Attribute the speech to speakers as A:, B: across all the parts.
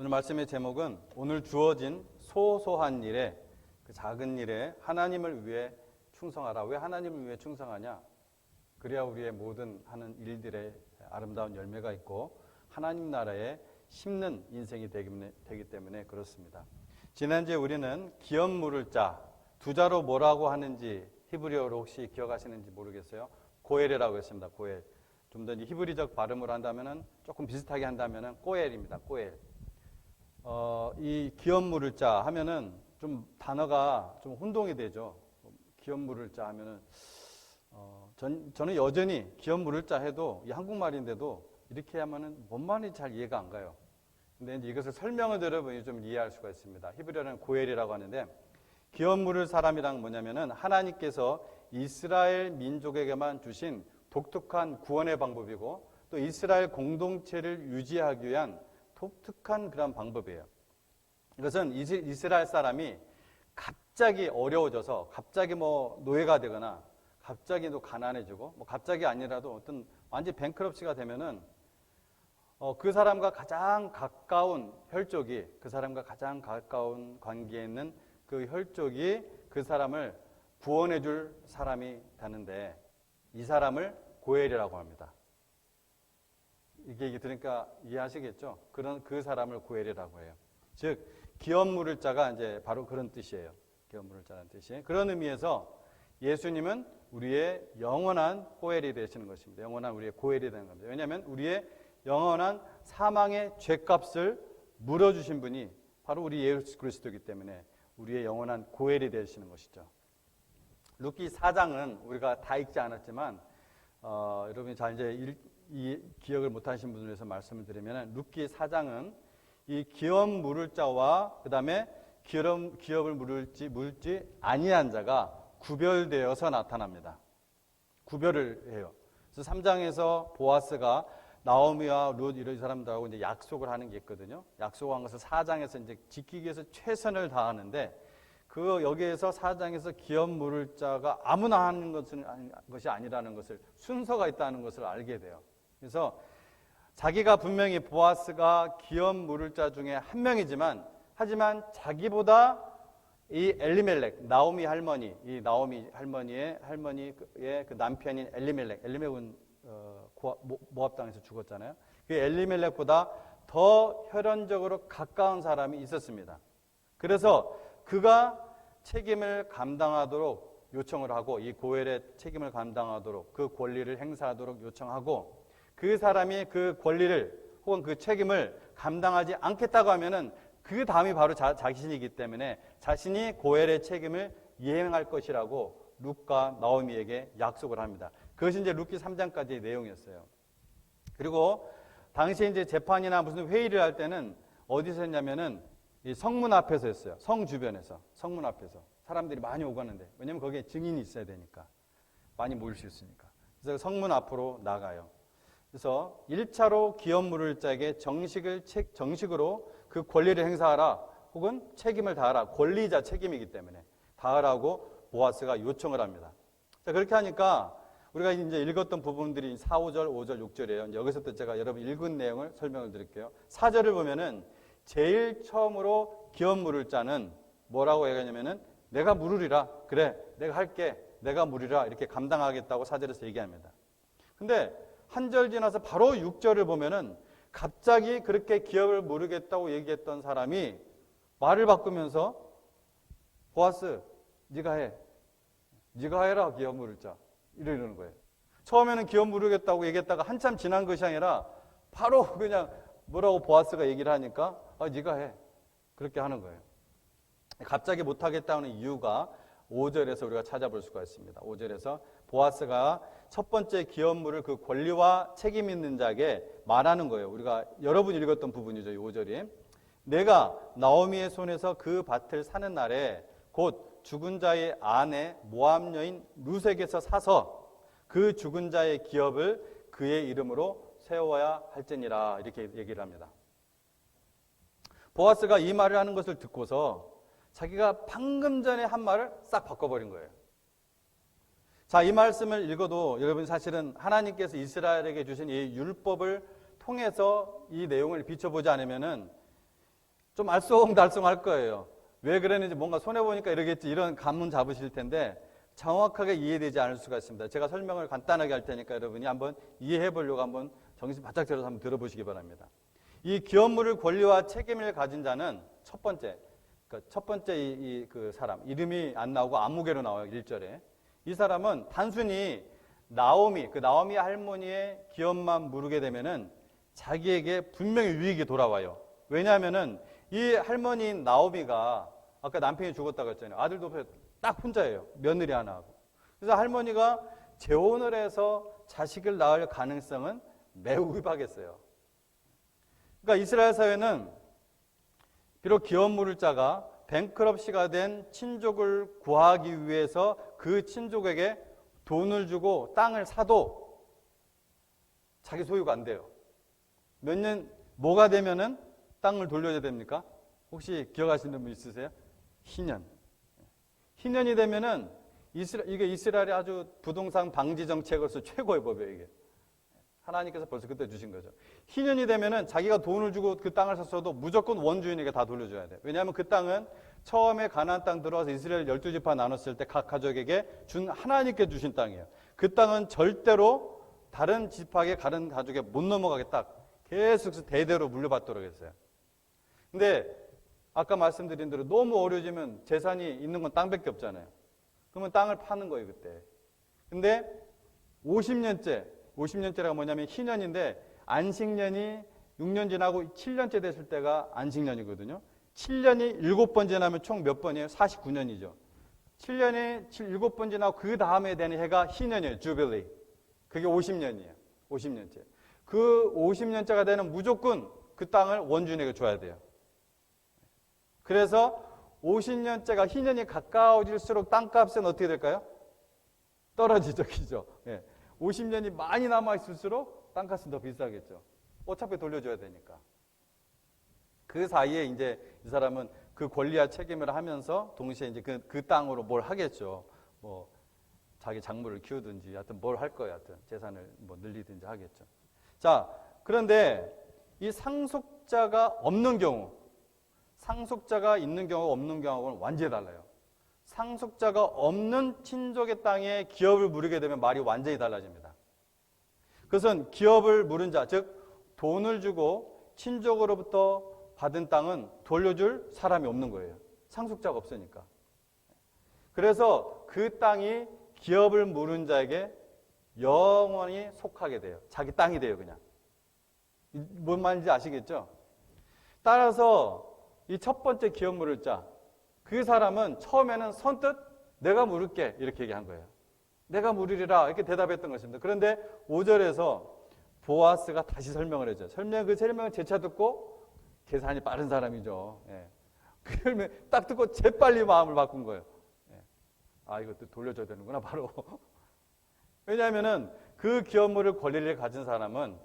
A: 오늘 말씀의 제목은 오늘 주어진 소소한 일에, 그 작은 일에 하나님을 위해 충성하라. 왜 하나님을 위해 충성하냐? 그래야 우리의 모든 하는 일들에 아름다운 열매가 있고 하나님 나라에 심는 인생이 되기 때문에 그렇습니다. 지난주에 우리는 기업 물을 자, 두 자로 뭐라고 하는지 히브리어로 혹시 기억하시는지 모르겠어요. 고엘이라고 했습니다. 고엘. 좀 더 히브리적 발음으로 한다면은 조금 비슷하게 한다면은 꼬엘입니다. 꼬엘. 이 기업 물을 자 하면은 좀 단어가 좀 혼동이 되죠. 기업 물을 자 하면은 저는 여전히 기업 물을 자 해도 이 한국말인데도 이렇게 하면은 뭔 말인지 잘 이해가 안 가요. 근데 이제 이것을 설명을 들어보니 좀 이해할 수가 있습니다. 히브리어는 고엘이라고 하는데 기업 물을 사람이란 뭐냐면은 하나님께서 이스라엘 민족에게만 주신 독특한 구원의 방법이고 또 이스라엘 공동체를 유지하기 위한 독특한 그런 방법이에요. 이것은 이스라엘 사람이 갑자기 어려워져서 갑자기 노예가 되거나 갑자기 또 가난해지고 갑자기 아니라도 어떤 완전 뱅크럽시가 되면은 그 사람과 가장 가까운 혈족이 그 사람과 가장 가까운 관계에 있는 그 혈족이 그 사람을 구원해 줄 사람이 되는데 이 사람을 고엘이라고 합니다. 이게 들으니까 이해하시겠죠? 그 사람을 고엘이라고 해요. 즉 기업 물을 자가 이제 바로 그런 뜻이에요. 기업 물을 자라는 뜻이. 그런 의미에서 예수님은 우리의 영원한 고엘이 되시는 것입니다. 영원한 우리의 고엘이 되는 겁니다. 왜냐하면 우리의 영원한 사망의 죄값을 물어주신 분이 바로 우리 예수 그리스도이기 때문에 우리의 영원한 고엘이 되시는 것이죠. 룻기 4장은 우리가 다 읽지 않았지만 여러분이 잘 이제 이 기억을 못하신 분을 위해서 말씀을 드리면 룻기 4장은 이 기업 물을 자와 그 다음에 기업을 물지 아니한 자가 구별되어서 나타납니다. 구별을 해요. 그래서 3장에서 보아스가 나오미와 룻 이런 사람들하고 이제 약속을 하는 게 있거든요. 약속한 것을 4장에서 이제 지키기 위해서 최선을 다하는데 여기에서 4장에서 기업 물을 자가 아무나 하는 것이 아니라는 것을 순서가 있다는 것을 알게 돼요. 그래서 자기가 분명히 보아스가 기업 물을 자 중에 한 명이지만 하지만 자기보다 이 엘리멜렉, 나오미 할머니, 이 나오미 할머니의 그 남편인 엘리멜렉은 모압 땅에서 죽었잖아요. 그 엘리멜렉보다 더 혈연적으로 가까운 사람이 있었습니다. 그래서 그가 책임을 감당하도록 요청을 하고 이 고엘의 책임을 감당하도록 그 권리를 행사하도록 요청하고 그 사람이 그 권리를 혹은 그 책임을 감당하지 않겠다고 하면은 그 다음이 바로 자신이기 때문에 자신이 고엘의 책임을 이행할 것이라고 룻과 나오미에게 약속을 합니다. 그것이 이제 룻기 3장까지의 내용이었어요. 그리고 당시에 이제 재판이나 무슨 회의를 할 때는 어디서 했냐면은 이 성문 앞에서 했어요. 성 주변에서, 성문 앞에서. 사람들이 많이 오가는데, 왜냐면 거기에 증인이 있어야 되니까. 많이 모일 수 있으니까. 그래서 성문 앞으로 나가요. 그래서 1차로 기업 물을 자에게 정식으로 그 권리를 행사하라, 혹은 책임을 다하라. 권리자 책임이기 때문에 다하라고 보아스가 요청을 합니다. 자, 그렇게 하니까 우리가 이제 읽었던 부분들이 4, 5절, 5절, 6절이에요. 여기서부터 제가 여러분 읽은 내용을 설명을 드릴게요. 4절을 보면은 제일 처음으로 기업 물을 자는 뭐라고 얘기하냐면은 내가 물으리라. 그래, 내가 할게. 내가 물으리라. 이렇게 감당하겠다고 4절에서 얘기합니다. 근데 한 절 지나서 바로 6절을 보면은 갑자기 그렇게 기업을 물으겠다고 얘기했던 사람이 말을 바꾸면서 보아스, 네가 해. 네가 해라, 기업 물을 자. 이러는 거예요. 처음에는 기업 물으겠다고 얘기했다가 한참 지난 것이 아니라 바로 그냥 뭐라고 보아스가 얘기를 하니까 네가 해. 그렇게 하는 거예요. 갑자기 못하겠다는 이유가 5절에서 우리가 찾아볼 수가 있습니다. 5절에서 보아스가 첫 번째 기업 물을 그 권리와 책임 있는 자에게 말하는 거예요. 우리가 여러분이 읽었던 부분이죠. 이 5절이. 내가 나오미의 손에서 그 밭을 사는 날에 곧 죽은 자의 아내 모압 여인 룻에게서 사서 그 죽은 자의 기업을 그의 이름으로 세워야 할지니라. 이렇게 얘기를 합니다. 보아스가 이 말을 하는 것을 듣고서 자기가 방금 전에 한 말을 싹 바꿔버린 거예요. 자, 이 말씀을 읽어도 여러분 사실은 하나님께서 이스라엘에게 주신 이 율법을 통해서 이 내용을 비춰보지 않으면은 좀 알쏭달쏭할 거예요. 왜 그랬는지 뭔가 손해보니까 이러겠지, 이런 감문 잡으실 텐데 정확하게 이해되지 않을 수가 있습니다. 제가 설명을 간단하게 할 테니까 여러분이 한번 이해해 보려고 한번 정신 바짝 차려서 한번 들어보시기 바랍니다. 이 기업 물을 권리와 책임을 가진 자는 첫 번째, 그 사람, 이름이 안 나오고 아무개로 나와요, 1절에. 이 사람은 단순히 나오미 할머니의 기업만 물게 되면은 자기에게 분명히 유익이 돌아와요. 왜냐하면은 이 할머니인 나오미가 아까 남편이 죽었다고 했잖아요. 아들도 없어요. 딱 혼자예요. 며느리 하나 하고. 그래서 할머니가 재혼을 해서 자식을 낳을 가능성은 매우 희박했어요. 그러니까 이스라엘 사회는 비록 기업 물을 자가 뱅크럽시가 된 친족을 구하기 위해서 그 친족에게 돈을 주고 땅을 사도 자기 소유가 안 돼요. 몇 년 뭐가 되면은 땅을 돌려야 됩니까? 혹시 기억하시는 분 있으세요? 희년. 희년이 되면은 이게 이스라엘의 아주 부동산 방지 정책으로서 최고의 법이에요, 이게. 하나님께서 벌써 그때 주신 거죠. 희년이 되면은 자기가 돈을 주고 그 땅을 샀어도 무조건 원주인에게 다 돌려줘야 돼요. 왜냐하면 그 땅은 처음에 가나안 땅 들어와서 이스라엘 12지파 나눴을 때 각 가족에게 하나님께 주신 땅이에요. 그 땅은 절대로 다른 지파에 다른 가족에 못 넘어가겠다. 계속 대대로 물려받도록 했어요. 근데 아까 말씀드린 대로 너무 어려워지면 재산이 있는 건 땅밖에 없잖아요. 그러면 땅을 파는 거예요, 그때. 근데 50년째라가 뭐냐면 희년인데 안식년이 6년 지나고 7년째 됐을 때가 안식년이거든요. 7년이 7번 지나면 총 몇 번이에요? 49년이죠. 7년이 7번 지나고 그 다음에 되는 해가 희년이에요. 주빌리. 그게 50년이에요. 50년째. 그 50년째가 되는 무조건 그 땅을 원주인에게 줘야 돼요. 그래서 50년째가 희년이 가까워질수록 땅값은 어떻게 될까요? 떨어지죠. 그죠? 예. 50년이 많이 남아있을수록 땅값은 더 비싸겠죠. 어차피 돌려줘야 되니까. 그 사이에 이제 이 사람은 그 권리와 책임을 하면서 동시에 이제 그 땅으로 뭘 하겠죠. 뭐 자기 작물을 키우든지 하여튼 뭘 할 거야. 하여튼 재산을 뭐 늘리든지 하겠죠. 자, 그런데 이 상속자가 없는 경우, 상속자가 있는 경우가 없는 경우는 완전히 달라요. 상속자가 없는 친족의 땅에 기업을 물게 되면 말이 완전히 달라집니다. 그것은 기업을 물은 자, 즉 돈을 주고 친족으로부터 받은 땅은 돌려줄 사람이 없는 거예요. 상속자가 없으니까. 그래서 그 땅이 기업을 물은 자에게 영원히 속하게 돼요. 자기 땅이 돼요, 그냥. 뭔 말인지 아시겠죠? 따라서 이 첫 번째 기업 물을 자, 그 사람은 처음에는 선뜻 내가 물을게 이렇게 얘기한 거예요. 내가 물으리라 이렇게 대답했던 것입니다. 그런데 5절에서 보아스가 다시 설명을 해줘요. 그 설명을 재차 듣고 계산이 빠른 사람이죠. 예. 그 설명 딱 듣고 재빨리 마음을 바꾼 거예요. 예. 아, 이것도 돌려줘야 되는구나 바로. 왜냐하면은 그 기업물을 권리를 가진 사람은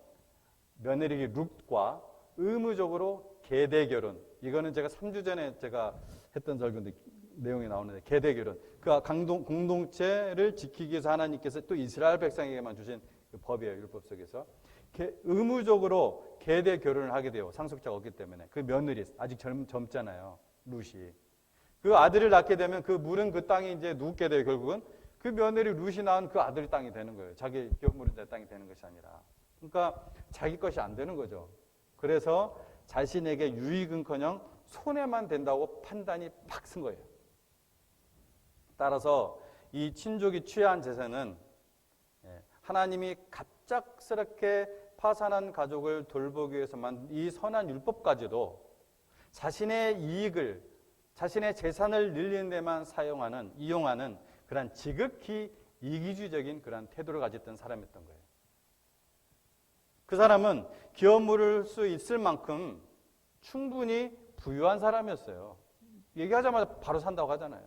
A: 며느리 룻과 의무적으로 계대 결혼, 이거는 제가 3주 전에 제가 했던 설교인데 내용이 나오는데, 계대 결혼, 그 공동체를 지키기 위해서 하나님께서 또 이스라엘 백성에게만 주신 그 법이에요. 율법 속에서 의무적으로 계대 결혼을 하게 돼요. 상속자가 없기 때문에. 그 며느리 아직 젊잖아요. 룻이. 그 아들을 낳게 되면 그 물은 그 땅이 이제 누게 돼요. 결국은 그 며느리 룻이 낳은 그 아들의 땅이 되는 거예요. 자기 기업 물은 자의 땅이 되는 것이 아니라. 그러니까 자기 것이 안 되는 거죠. 그래서 자신에게 유익은커녕 손해만 된다고 판단이 팍 쓴 거예요. 따라서 이 친족이 취한 재산은 하나님이 갑작스럽게 파산한 가족을 돌보기 위해서만 이 선한 율법까지도 자신의 이익을, 자신의 재산을 늘리는 데만 이용하는 그런 지극히 이기주의적인 그런 태도를 가졌던 사람이었던 거예요. 그 사람은 기업 물을 수 있을 만큼 충분히 부유한 사람이었어요. 얘기하자마자 바로 산다고 하잖아요.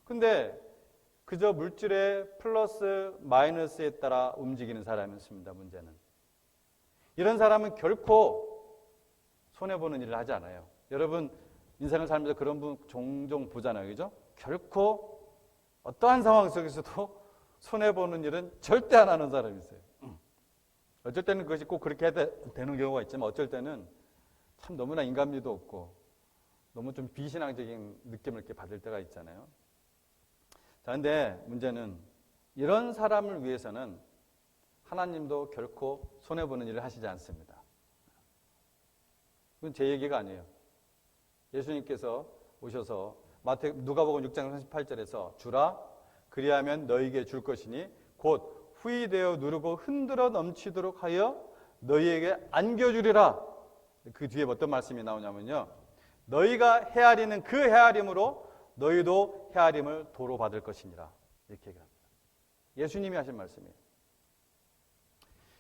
A: 근데 그저 물질의 플러스 마이너스에 따라 움직이는 사람이었습니다. 문제는. 이런 사람은 결코 손해보는 일을 하지 않아요. 여러분 인생을 살면서 그런 분 종종 보잖아요. 그죠? 결코 어떠한 상황 속에서도 손해보는 일은 절대 안 하는 사람이 있어요. 어쩔 때는 그것이 꼭 그렇게 되는 경우가 있지만 어쩔 때는 참 너무나 인간미도 없고 너무 좀 비신앙적인 느낌을 이렇게 받을 때가 있잖아요. 자, 근데 문제는 이런 사람을 위해서는 하나님도 결코 손해보는 일을 하시지 않습니다. 그건 제 얘기가 아니에요. 예수님께서 오셔서 누가복음 6장 38절에서 주라 그리하면 너희에게 줄 것이니 곧 후이되어 누르고 흔들어 넘치도록 하여 너희에게 안겨주리라. 그 뒤에 어떤 말씀이 나오냐면요, 너희가 헤아리는 그 헤아림으로 너희도 헤아림을 도로 받을 것이니라. 이렇게 얘기합니다. 예수님이 하신 말씀이에요.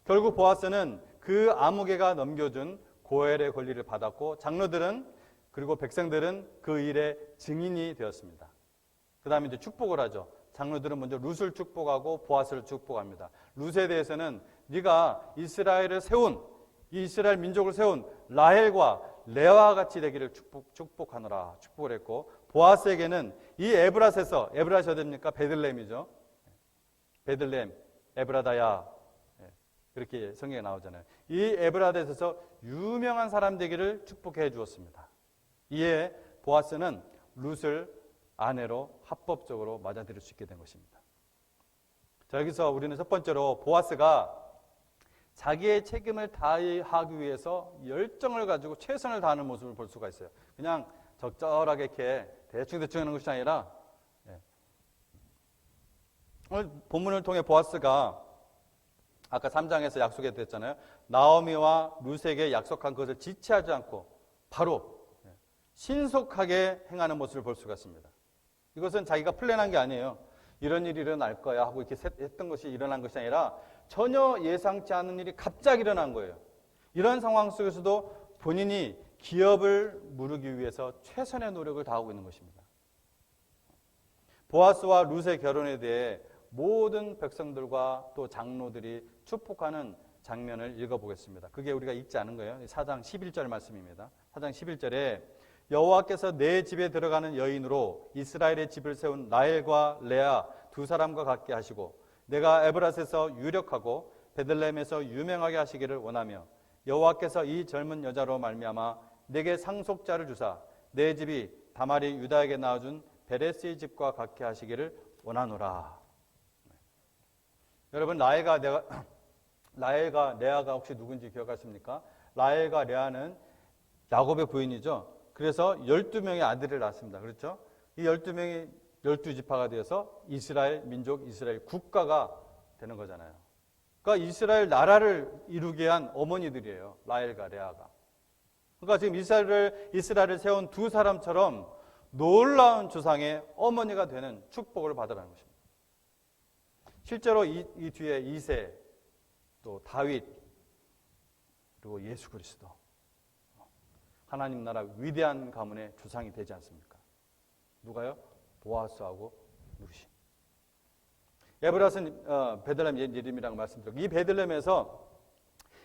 A: 결국 보아스는 그 아무개가 넘겨준 고엘의 권리를 받았고 장로들은 그리고 백성들은 그 일의 증인이 되었습니다. 그 다음에 이제 축복을 하죠. 장로들은 먼저 룻을 축복하고 보아스를 축복합니다. 룻에 대해서는 네가 이스라엘을 세운, 이 이스라엘 민족을 세운 라헬과 레아와 같이 되기를 축복하노라 축복을 했고, 보아스에게는 이 에브라스에서, 에브라스 어디입니까? 베들레헴이죠. 베들레헴, 에브라다야, 그렇게 성경에 나오잖아요. 이 에브라다에서 유명한 사람 되기를 축복해 주었습니다. 이에 보아스는 룻을 아내로 합법적으로 맞아들일 수 있게 된 것입니다. 자, 여기서 우리는 첫 번째로 보아스가 자기의 책임을 다하기 위해서 열정을 가지고 최선을 다하는 모습을 볼 수가 있어요. 그냥 적절하게 이렇게 대충 하는 것이 아니라, 오늘 본문을 통해 보아스가 아까 3장에서 약속해 드렸잖아요. 나오미와 룻에게 약속한 것을 지체하지 않고 바로 신속하게 행하는 모습을 볼 수가 있습니다. 이것은 자기가 플랜한 게 아니에요. 이런 일이 일어날 거야 하고 이렇게 했던 것이 일어난 것이 아니라 전혀 예상치 않은 일이 갑자기 일어난 거예요. 이런 상황 속에서도 본인이 기업을 무르기 위해서 최선의 노력을 다하고 있는 것입니다. 보아스와 룻의 결혼에 대해 모든 백성들과 또 장로들이 축복하는 장면을 읽어보겠습니다. 그게 우리가 읽지 않은 거예요. 4장 11절 말씀입니다. 4장 11절에 여호와께서 내 집에 들어가는 여인으로 이스라엘의 집을 세운 라헬과 레아 두 사람과 같게 하시고 내가 에브라스에서 유력하고 베들레헴에서 유명하게 하시기를 원하며 여호와께서 이 젊은 여자로 말미암아 내게 상속자를 주사 내 집이 다말이 유다에게 낳아준 베레스의 집과 같게 하시기를 원하노라. 여러분, 라헬과 레아가 혹시 누군지 기억하십니까? 라헬과 레아는 야곱의 부인이죠. 그래서 12명의 아들을 낳았습니다. 그렇죠? 이 12명이 12지파가 되어서 이스라엘 민족, 이스라엘 국가가 되는 거잖아요. 그러니까 이스라엘 나라를 이루게 한 어머니들이에요. 라헬과 레아가. 그러니까 지금 이스라엘을 세운 두 사람처럼 놀라운 조상의 어머니가 되는 축복을 받으라는 것입니다. 실제로 이 뒤에 이세, 또 다윗, 그리고 예수 그리스도, 하나님 나라 위대한 가문의 조상이 되지 않습니까? 누가요? 보아스하고 룻이. 에브라스는 베들레헴 옛 이름이라고 말씀드렸고, 이 베들레헴에서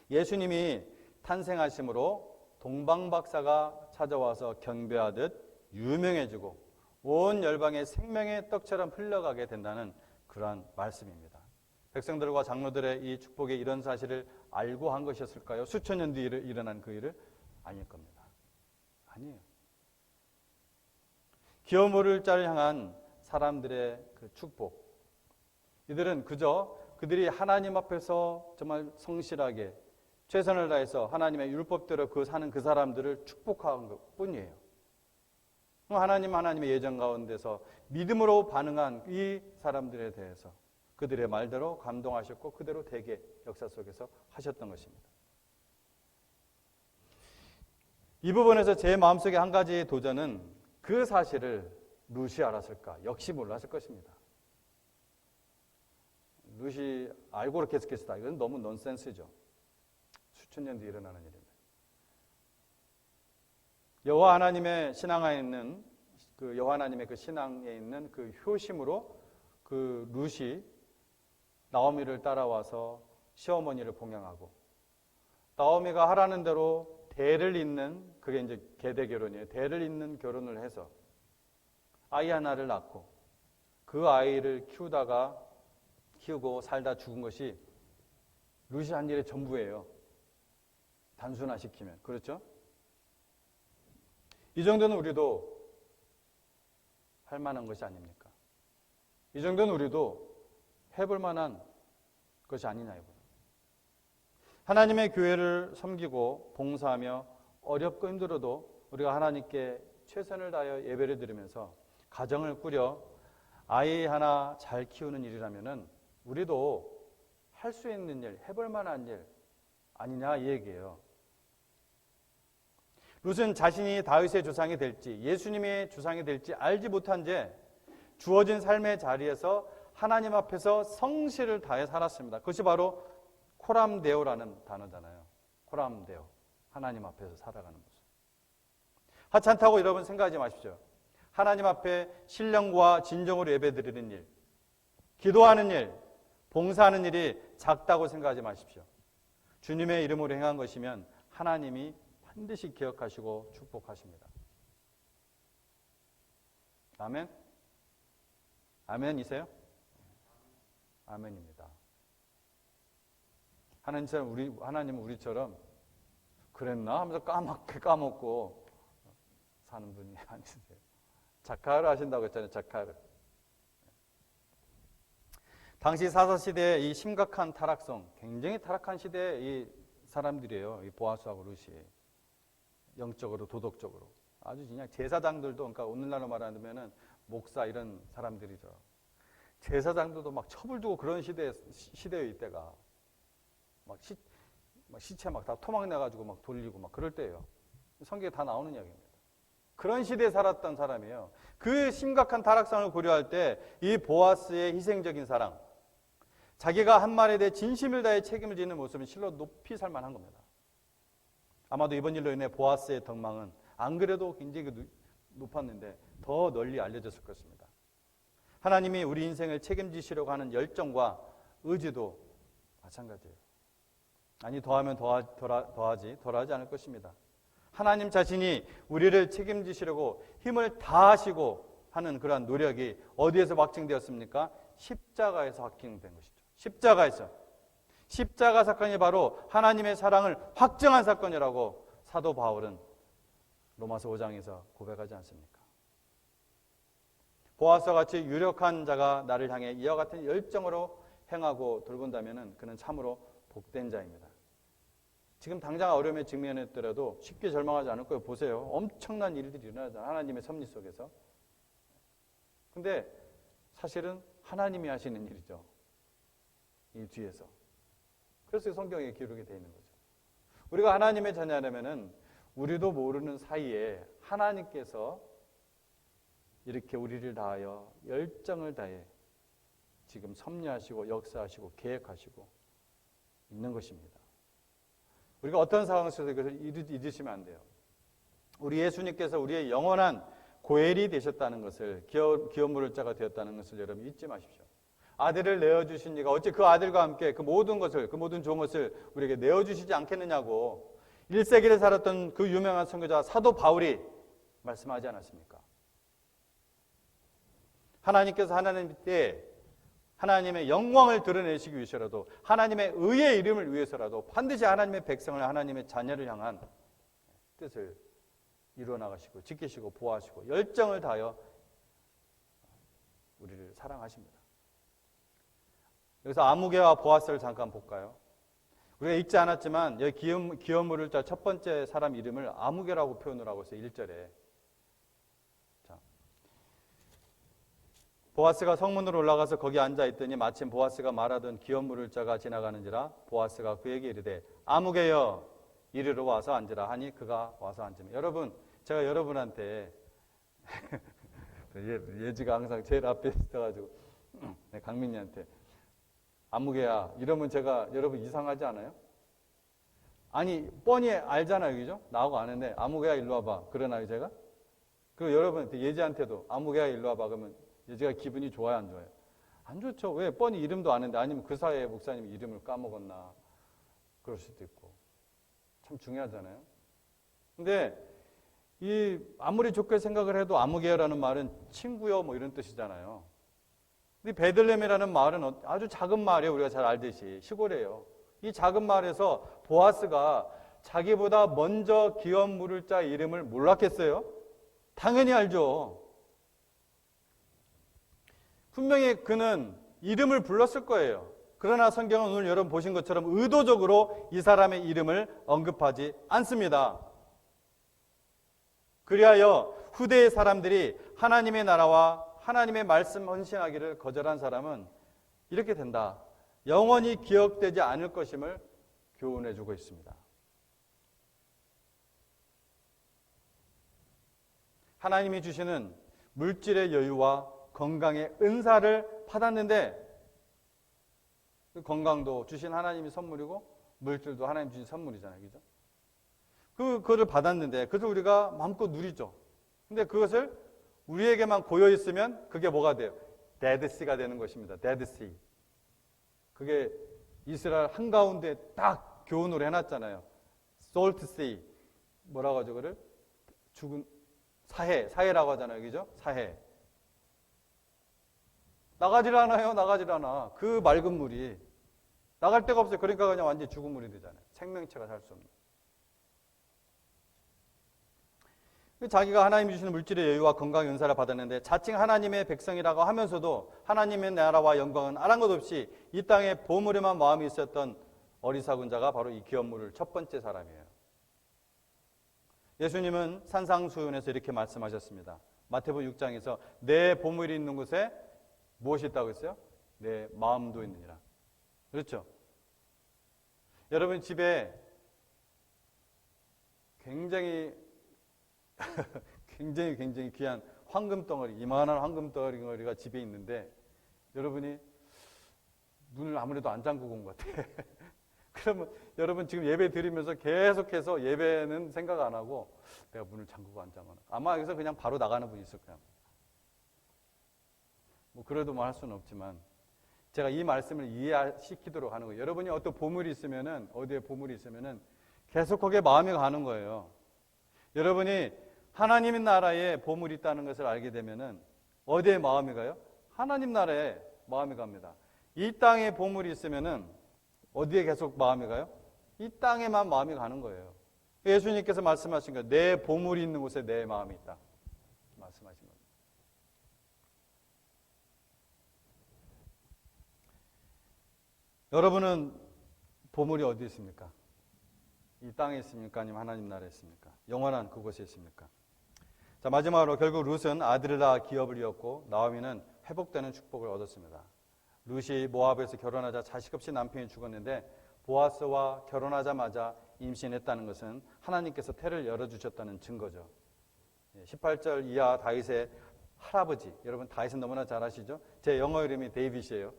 A: 예수님이 탄생하심으로 동방박사가 찾아와서 경배하듯 유명해지고 온 열방의 생명의 떡처럼 흘러가게 된다는 그러한 말씀입니다. 백성들과 장로들의 이 축복의 이런 사실을 알고 한 것이었을까요? 수천 년 뒤에 일어난 그 일을? 아닐 겁니다. 아니에요. 기어모를 자를 향한 사람들의 그 축복, 이들은 그저 그들이 하나님 앞에서 정말 성실하게 최선을 다해서 하나님의 율법대로 사는 그 사람들을 축복한 것 뿐이에요. 하나님의 예정 가운데서 믿음으로 반응한 이 사람들에 대해서 그들의 말대로 감동하셨고 그대로 대개 역사 속에서 하셨던 것입니다. 이 부분에서 제 마음속에 한 가지 도전은 그 사실을 룻이 알았을까? 역시 몰랐을 것입니다. 룻이 알고 그렇게 했겠다. 이건 너무 논센스죠. 수천 년 뒤에 일어나는 일입니다. 여호와 하나님의 신앙에 있는 여호와 하나님의 그 신앙에 있는 그 효심으로 그 룻이 나오미를 따라와서 시어머니를 봉양하고 나오미가 하라는 대로 대를 잇는, 그게 이제 계대 결혼이에요. 대를 잇는 결혼을 해서 아이 하나를 낳고 그 아이를 키우고 살다 죽은 것이 룻이 한 일의 전부예요. 단순화시키면. 그렇죠? 이 정도는 우리도 할 만한 것이 아닙니까? 이 정도는 우리도 해볼 만한 것이 아니냐 이거예요. 하나님의 교회를 섬기고 봉사하며 어렵고 힘들어도 우리가 하나님께 최선을 다하여 예배를 드리면서 가정을 꾸려 아이 하나 잘 키우는 일이라면은 우리도 할 수 있는 일, 해볼 만한 일 아니냐 이 얘기예요. 룻은 자신이 다윗의 조상이 될지 예수님의 조상이 될지 알지 못한 채 주어진 삶의 자리에서 하나님 앞에서 성실을 다해 살았습니다. 그것이 바로 코람데오라는 단어잖아요. 코람데오, 하나님 앞에서 살아가는 모습. 하찮다고 여러분 생각하지 마십시오. 하나님 앞에 신령과 진정으로 예배드리는 일, 기도하는 일, 봉사하는 일이 작다고 생각하지 마십시오. 주님의 이름으로 행한 것이면 하나님이 반드시 기억하시고 축복하십니다. 아멘? 아멘이세요? 아멘입니다. 하나님은 우리처럼 그랬나 하면서 까맣게 까먹고 사는 분이 아니세요. 자카를 하신다고 했잖아요. 자카를. 당시 사사시대의 이 심각한 타락성, 굉장히 타락한 시대의 이 사람들이에요. 이 보아스하고 룻이. 영적으로, 도덕적으로. 아주 그냥 제사장들도, 그러니까 오늘날로 말하면은 목사 이런 사람들이죠. 제사장들도 막 첩을 두고 그런 시대예요, 이때가. 막 시체 막 다 토막 내가지고 막 돌리고 막 그럴 때예요. 성경에 다 나오는 이야기입니다. 그런 시대에 살았던 사람이에요. 그 심각한 타락상을 고려할 때 이 보아스의 희생적인 사랑, 자기가 한 말에 대해 진심을 다해 책임을 지는 모습은 실로 높이 살만한 겁니다. 아마도 이번 일로 인해 보아스의 덕망은 안 그래도 굉장히 높았는데 더 널리 알려졌을 것입니다. 하나님이 우리 인생을 책임지시려고 하는 열정과 의지도 마찬가지예요. 아니 더하면 덜하지 않을 것입니다. 하나님 자신이 우리를 책임지시려고 힘을 다하시고 하는 그러한 노력이 어디에서 확증되었습니까? 십자가에서 확증된 것이죠. 십자가 사건이 바로 하나님의 사랑을 확증한 사건이라고 사도 바울은 로마서 5장에서 고백하지 않습니까? 보아스와 같이 유력한 자가 나를 향해 이와 같은 열정으로 행하고 돌본다면 그는 참으로 복된 자입니다. 지금 당장 어려움에 직면했더라도 쉽게 절망하지 않을 거예요. 보세요. 엄청난 일들이 일어나잖아요. 하나님의 섭리 속에서. 근데 사실은 하나님이 하시는 일이죠. 이 뒤에서. 그래서 성경에 기록이 되어 있는 거죠. 우리가 하나님의 자녀라면은 우리도 모르는 사이에 하나님께서 이렇게 우리를 다하여 열정을 다해 지금 섭리하시고 역사하시고 계획하시고 있는 것입니다. 우리가 어떤 상황 속에서 이것을 잊으시면 안 돼요. 우리 예수님께서 우리의 영원한 고엘이 되셨다는 것을, 기업 물을 자가 되었다는 것을 여러분 잊지 마십시오. 아들을 내어주신 이가 어찌 그 아들과 함께 그 모든 좋은 것을 우리에게 내어주시지 않겠느냐고 1세기를 살았던 그 유명한 선교자 사도 바울이 말씀하지 않았습니까? 하나님께서 하나님 때 하나님의 영광을 드러내시기 위해서라도 하나님의 의의 이름을 위해서라도 반드시 하나님의 백성을 하나님의 자녀를 향한 뜻을 이루어 나가시고 지키시고 보호하시고 열정을 다하여 우리를 사랑하십니다. 여기서 아무개와 보아스를 잠깐 볼까요? 우리가 읽지 않았지만 여기 기업 물을 자 첫 번째 사람 이름을 아무개라고 표현을 하고 있어요. 1절에. 보아스가 성문으로 올라가서 거기 앉아있더니 마침 보아스가 말하던 기업 물을 자가 지나가는지라 보아스가 그에게 이르되 아무개여 이리로 와서 앉으라 하니 그가 와서 앉으면. 여러분 제가 여러분한테 예지가 항상 제일 앞에 있어가지고 강민이한테 아무개야 이러면 제가 여러분 이상하지 않아요? 아니 뻔히 알잖아요. 그죠? 나하고 아는데 아무개야 일로 와봐 그러나요 제가? 그리고 여러분 예지한테도 아무개야 일로 와봐 그러면 예지가 기분이 좋아요 안 좋아요? 안 좋죠. 왜? 뻔히 이름도 아는데 아니면 그 사이에 목사님 이름을 까먹었나 그럴 수도 있고 참 중요하잖아요. 근데 이 아무리 좋게 생각을 해도 아무개라는 말은 친구요 뭐 이런 뜻이잖아요. 근데 베들레헴이라는 마을은 아주 작은 마을이에요. 우리가 잘 알듯이 시골이에요. 이 작은 마을에서 보아스가 자기보다 먼저 기업 물을 자 이름을 몰랐겠어요? 당연히 알죠. 분명히 그는 이름을 불렀을 거예요. 그러나 성경은 오늘 여러분 보신 것처럼 의도적으로 이 사람의 이름을 언급하지 않습니다. 그리하여 후대의 사람들이 하나님의 나라와 하나님의 말씀 헌신하기를 거절한 사람은 이렇게 된다. 영원히 기억되지 않을 것임을 교훈해주고 있습니다. 하나님이 주시는 물질의 여유와 건강의 은사를 받았는데 그 건강도 주신 하나님이 선물이고 물질도 하나님 주신 선물이잖아요. 그죠? 그거를 받았는데 그것을 우리가 마음껏 누리죠. 근데 그것을 우리에게만 고여 있으면 그게 뭐가 돼요? 데드 씨가 되는 것입니다. 데드 씨. 그게 이스라엘 한가운데 딱 교훈으로 해놨잖아요. 솔트 씨. 뭐라고 하죠? 그를? 죽은 사해라고 하잖아요. 그죠? 사해. 나가질 않아요. 나가질 않아. 그 맑은 물이 나갈 데가 없어요. 그러니까 그냥 완전히 죽은 물이 되잖아요. 생명체가 살 수 없는. 자기가 하나님이 주시는 물질의 여유와 건강의 은사를 받았는데 자칭 하나님의 백성이라고 하면서도 하나님의 나라와 영광은 아랑곳 없이 이 땅에 보물에만 마음이 있었던 어리석은 자가 바로 이 기업물을 첫 번째 사람이에요. 예수님은 산상수훈에서 이렇게 말씀하셨습니다. 마태복음 6장에서 내 보물이 있는 곳에 무엇이 있다고 했어요? 내 마음도 있느니라. 그렇죠? 여러분 집에 굉장히 귀한 황금덩어리, 이만한 황금덩어리가 집에 있는데 여러분이 눈을 아무래도 안 잠그고 온 것 같아. 그러면 여러분 지금 예배 드리면서 계속해서 예배는 생각 안 하고 내가 문을 잠그고 안 잠그나. 아마 여기서 그냥 바로 나가는 분이 있을 거야. 뭐 그래도 뭐 할 수는 없지만 제가 이 말씀을 이해시키도록 하는 거예요. 여러분이 어떤 보물이 있으면은 어디에 보물이 있으면은 계속 거기에 마음이 가는 거예요. 여러분이 하나님의 나라에 보물이 있다는 것을 알게 되면은 어디에 마음이 가요? 하나님 나라에 마음이 갑니다. 이 땅에 보물이 있으면은 어디에 계속 마음이 가요? 이 땅에만 마음이 가는 거예요. 예수님께서 말씀하신 거예요. 내 보물이 있는 곳에 내 마음이 있다. 말씀하신 거예요. 여러분은 보물이 어디 있습니까? 이 땅에 있습니까? 아니면 하나님 나라에 있습니까? 영원한 그곳에 있습니까? 자, 마지막으로 결국 룻은 아들을 낳아 기업을 이었고 나오미는 회복되는 축복을 얻었습니다. 룻이 모압에서 결혼하자 자식 없이 남편이 죽었는데 보아스와 결혼하자마자 임신했다는 것은 하나님께서 태를 열어주셨다는 증거죠. 18절 이하 다윗의 할아버지, 여러분 다윗은 너무나 잘 아시죠? 제 영어 이름이 데이빗이에요.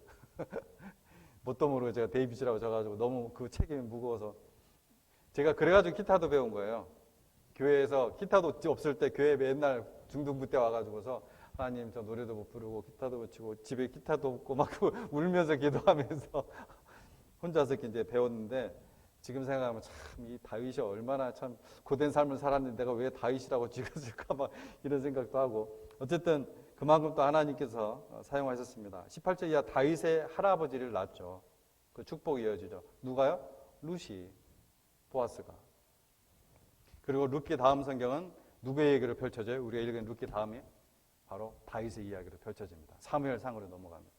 A: 뭣도 모르고 제가 데이빗이라고 적어가지고 너무 그 책임이 무거워서 제가 그래가지고 기타도 배운 거예요. 교회에서 기타도 없을 때 교회 맨날 중등부 때 와가지고서 하나님 저 노래도 못 부르고 기타도 못 치고 집에 기타도 없고 막 울면서 기도하면서 혼자서 이제 배웠는데 지금 생각하면 참 이 다윗이 얼마나 참 고된 삶을 살았는데 내가 왜 다윗이라고 지었을까 막 이런 생각도 하고 어쨌든 그만큼 또 하나님께서 사용하셨습니다. 18절 이하 다윗의 할아버지를 낳았죠. 그 축복이 이어지죠. 누가요? 룻이, 보아스가. 그리고 룻기 다음 성경은 누구의 얘기를 펼쳐져요? 우리가 읽은 룻기 다음이 바로 다윗의 이야기로 펼쳐집니다. 사무엘상으로 넘어갑니다.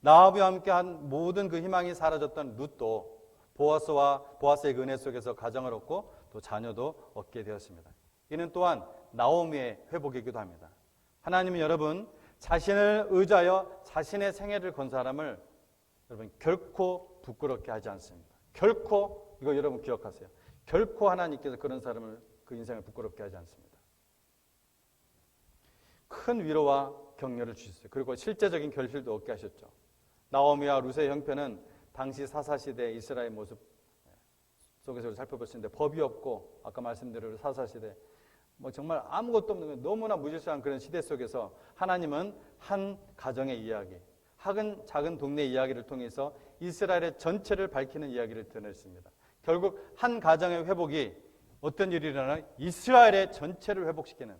A: 나아비와 함께한 모든 그 희망이 사라졌던 룻도 보아스의 은혜 속에서 가정을 얻고 또 자녀도 얻게 되었습니다. 이는 또한 나오미의 회복이기도 합니다. 하나님은 여러분 자신을 의지하여 자신의 생애를 건 사람을 여러분 결코 부끄럽게 하지 않습니다. 결코 이거 여러분 기억하세요. 결코 하나님께서 그런 사람을 그 인생을 부끄럽게 하지 않습니다. 큰 위로와 격려를 주셨어요. 그리고 실제적인 결실도 얻게 하셨죠. 나오미와 룻의 형편은 당시 사사시대 이스라엘 모습 속에서 살펴볼 수 있는데 법이 없고 아까 말씀드린 사사시대 뭐 정말 아무것도 없는 너무나 무질서한 그런 시대 속에서 하나님은 한 가정의 이야기, 작은 동네 이야기를 통해서 이스라엘의 전체를 밝히는 이야기를 드러냈습니다. 결국 한 가정의 회복이 어떤 일이 일어나요? 이스라엘의 전체를 회복시키는.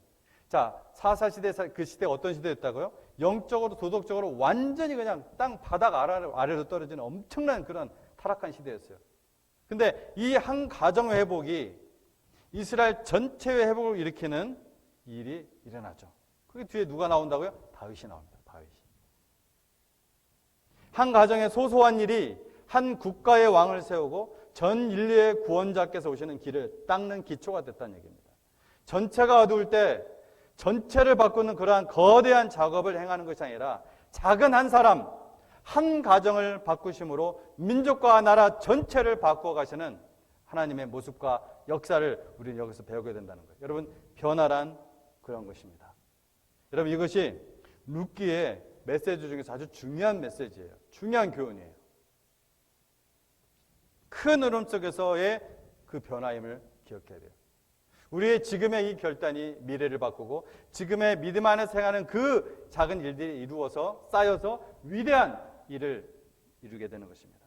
A: 자, 사사시대 그 시대가 어떤 시대였다고요? 영적으로 도덕적으로 완전히 그냥 땅 바닥 아래로 떨어지는 엄청난 그런 타락한 시대였어요. 근데 이 한 가정의 회복이 이스라엘 전체의 회복을 일으키는 일이 일어나죠. 그 뒤에 누가 나온다고요? 다윗이 나옵니다. 다윗이. 한 가정의 소소한 일이 한 국가의 왕을 세우고 전 인류의 구원자께서 오시는 길을 닦는 기초가 됐다는 얘기입니다. 전체가 어두울 때 전체를 바꾸는 그러한 거대한 작업을 행하는 것이 아니라 작은 한 사람, 한 가정을 바꾸심으로 민족과 나라 전체를 바꾸어 가시는 하나님의 모습과 역사를 우리는 여기서 배우게 된다는 거예요. 여러분, 변화란 그런 것입니다. 여러분, 이것이 룻기의 메시지 중에서 아주 중요한 메시지예요. 중요한 교훈이에요. 큰 흐름 속에서의 그 변화임을 기억해야 돼요. 우리의 지금의 이 결단이 미래를 바꾸고 지금의 믿음 안에서 행하는 그 작은 일들이 이루어서 쌓여서 위대한 일을 이루게 되는 것입니다.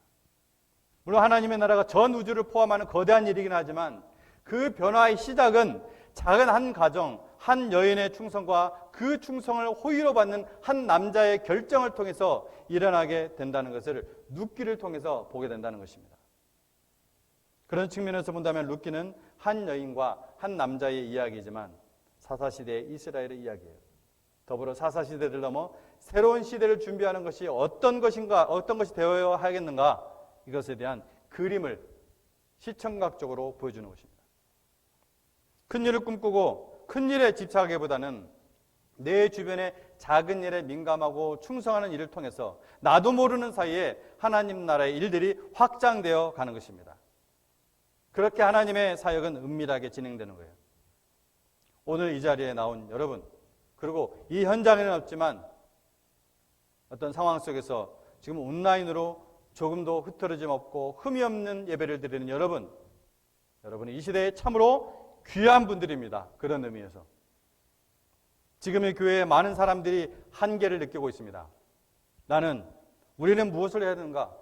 A: 물론 하나님의 나라가 전 우주를 포함하는 거대한 일이긴 하지만 그 변화의 시작은 작은 한 가정, 한 여인의 충성과 그 충성을 호의로 받는 한 남자의 결정을 통해서 일어나게 된다는 것을 룻기를 통해서 보게 된다는 것입니다. 그런 측면에서 본다면 룻기는 한 여인과 한 남자의 이야기이지만 사사시대의 이스라엘의 이야기예요. 더불어 사사시대를 넘어 새로운 시대를 준비하는 것이 어떤 것인가, 어떤 것이 되어야 하겠는가, 이것에 대한 그림을 시청각적으로 보여주는 것입니다. 큰 일을 꿈꾸고 큰 일에 집착하기보다는 내 주변의 작은 일에 민감하고 충성하는 일을 통해서 나도 모르는 사이에 하나님 나라의 일들이 확장되어 가는 것입니다. 그렇게 하나님의 사역은 은밀하게 진행되는 거예요. 오늘 이 자리에 나온 여러분, 그리고 이 현장에는 없지만 어떤 상황 속에서 지금 온라인으로 조금도 흐트러짐 없고 흠이 없는 예배를 드리는 여러분은 이 시대에 참으로 귀한 분들입니다. 그런 의미에서 지금의 교회에 많은 사람들이 한계를 느끼고 있습니다. 우리는 무엇을 해야 되는가?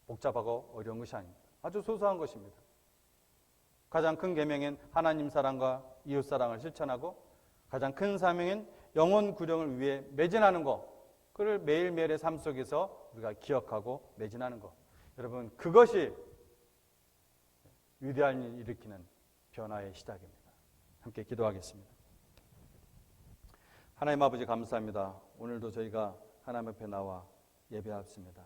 A: 복잡하고 어려운 것이 아닙니다. 아주 소소한 것입니다. 가장 큰 계명인 하나님 사랑과 이웃 사랑을 실천하고 가장 큰 사명인 영혼 구령을 위해 매진하는 것, 그를 매일매일의 삶 속에서 우리가 기억하고 매진하는 것. 여러분, 그것이 위대한 일을 일으키는 변화의 시작입니다. 함께 기도하겠습니다. 하나님 아버지 감사합니다. 오늘도 저희가 하나님 앞에 나와 예배합니다.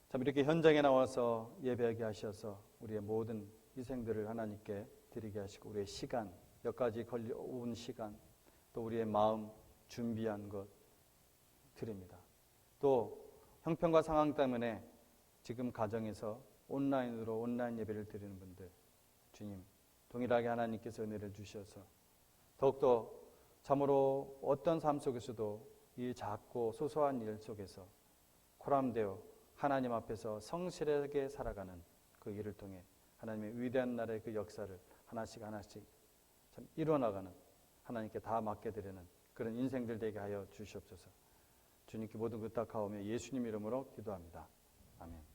A: 참 이렇게 현장에 나와서 예배하게 하셔서 우리의 모든 희생들을 하나님께 드리게 하시고 우리의 시간, 여기까지 걸려온 시간, 또 우리의 마음 준비한 것 드립니다. 또 형편과 상황 때문에 지금 가정에서 온라인으로 온라인 예배를 드리는 분들, 주님 동일하게 하나님께서 은혜를 주셔서 더욱더 참으로 어떤 삶 속에서도 이 작고 소소한 일 속에서 코람되어 하나님 앞에서 성실하게 살아가는 그 일을 통해 하나님의 위대한 나라의 그 역사를 하나씩 참 이루어나가는, 하나님께 다 맡겨드리는 그런 인생들 되게 하여 주시옵소서. 주님께 모든 것 다 가오며 예수님 이름으로 기도합니다. 아멘.